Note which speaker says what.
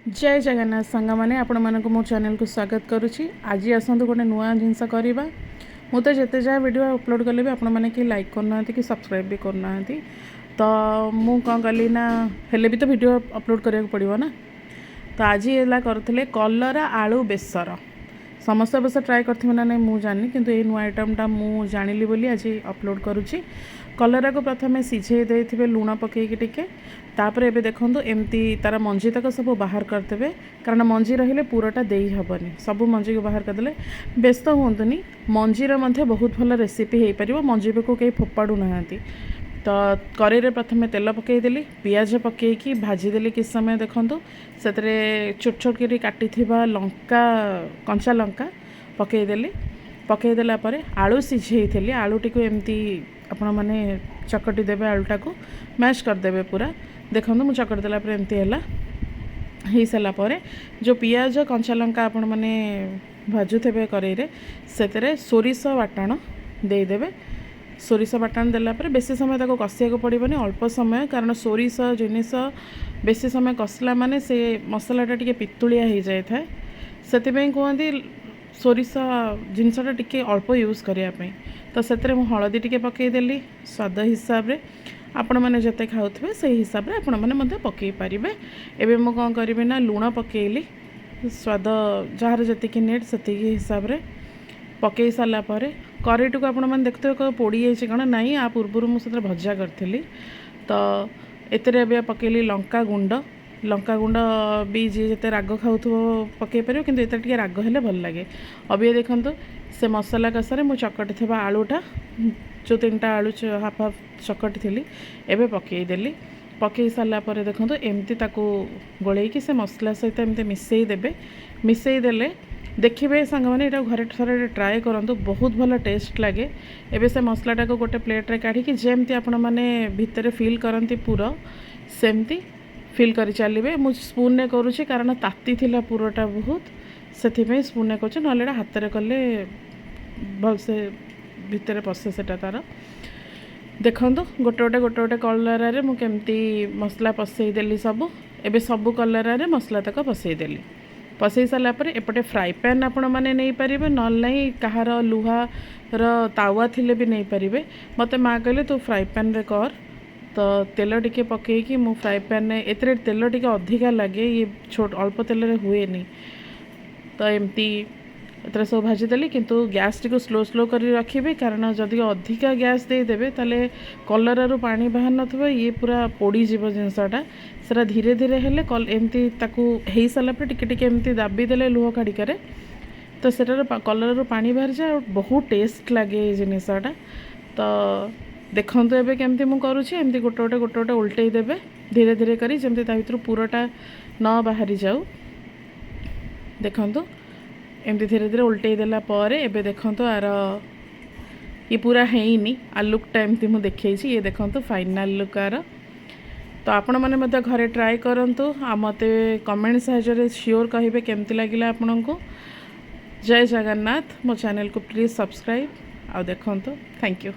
Speaker 1: जय जगन्नाथ सांग मैंने आपण मानक मो चैनल को स्वागत करुच्ची। आज आसतु गोटे नुआ जिनस करवा मुझे जिते जहाँ वीडियो अपलोड कले भी आपण मैंने कि लाइक करना कि सब्सक्राइब भी करना। तो मु कौन कली ना हेले भी तो वीडियो अपलोड करा पड़ो ना। तो आज ये करुले कलरा आलू बेसर समस्त बस ट्राए करथिबे ना नहीं मुझे जानी किंतु ये नुआ आइटमटा मु जानिली बोली आज अपलोड करुच्ची। कलरा को प्रथम सीझे देथिबे लूण पकेकी टिके तापर एबे देखंतु एमती तार मंजी तक सब बाहर करदेवे कारण मंजी रहिले पूराटा देई हबनी सब मंजी को बाहर करदेले व्यस्त हुंतुनी। मंजीर मध्य बहुत भल रेसिपी हो पार मंजी को कहीं फोपाड़ू नहांती। तो कड़े प्रथम तेल पकईदेली पियाज पकईकी भाजीदेली किस समय देखंतु से छोट छोट कर काटी लंका कंचा लंका पकईदेली पकईदेला आलू सीझे आलूटी को एमती आपण मैंने चकटी देवे आलूटा को मैश करदे पूरा देखो मुझे चकटी देला एमती है सारापर जो पियाज कंचा लंका आपण मैंने भाजुथे कड़े से सोरिष बाटण देदेवे। सोरिष बाटण देला बेसी समय ताको कषिया पड़ोनी अल्प समय कारण सोरिष जिनिस बेसी समय कषला माने से मसलाटा टिके पितुलिया हो जाए था से कहते सोरिष जिनसटा टिके अल्प यूज करने। तो से हलदी टिके पकईदेली स्वाद हिसाब से आपण मैंने जिते खाऊे से हिसाब से आपण मैंने पकई पारे। एवं मुझे कौन करी ना लुण पकईली स्वाद जार जी नेट से हिसाब से पकई सारापर करेटी को आपण मैंने देखते पोड़ी जाइए कौन ना आ पूर्व मुझे भजा करी। तो एते पकईली लंका गुंड भी जी जिते राग खाऊ पकई पार कि ये राग हेल्ले भल लगे। अभी देखो से मसला कषार मुझे चकटी थी आलूटा जो 3टा आलू हाफ हाफ चकटी थी एवं पकईदेली पकई सारापर देखो एमती गोलैकी से मसला सहित एमती मिसईदेले देखिए सांग मैंने यहाँ घरे थोड़े ट्राए करूँ बहुत भल टेस्ट लगे। एबे से मसलाटा को गोटे प्लेट रे काढ़ी जमती आपण मैंने भितर फिल करती पूरा सेमती फिल कर चलिए। मुझे स्पून ने करुँची कारण ताती थिला पूराटा बहुत से स्पून ने कर ना हाथ में कले भलसे भितर पशे से तार देखु गोटे गोटे कलर मुझे मसला पसईदेली सब एबे सब कलर मसला तक पसईदेली पसई सारापर एपटे फ्राए पैन आपण मैंने नहीं पारे ना कहार लुहार तावा थिले भी नहीं पारे। मत माँ कहले तू फ्राए पैन रे कर तो तेल टिके पकईकी मु फ्राए पैन एते तेल टिके अधिका लगे ये छोट अल्प तेल हुए नहीं। तो एमती एत सब भाजीदेली किंतु गैस टी स्लो स्लो कर रखिए कारण जदि अधिका गैस देदेवे ताले कलर पानी बाहर न ये पूरा पोड़ीज जिनसटा से धीरे धीरे हेले एमती हो सारा टिके टिके एमती दाबी देले लुह काढ़िकार तो सेटार कलर पानी बाहर जाए बहुत टेस्ट लगे ये जिनसटा। तो देखो एबे केमती मु करुँची एमती गोटे गोटे उल्टे देवे धीरे धीरे करी जमती ता भीतर पूराटा न बाहरी जाऊ। देखो एमती धीरे धीरे उल्टे देला पर एबे देखो आर ये पूरा हैनी आ लुकटा एमती मु देखी ये देखो फाइनाल लुक आर। तो आपण मैंने घरे ट्राए करंतु आ मते कमेंट साहाय्य श्योर कहिबे केमती लागिला आपनको। जय जगन्नाथ मो चैनल को प्लीज सब्सक्राइब आ देखंतु। Thank you.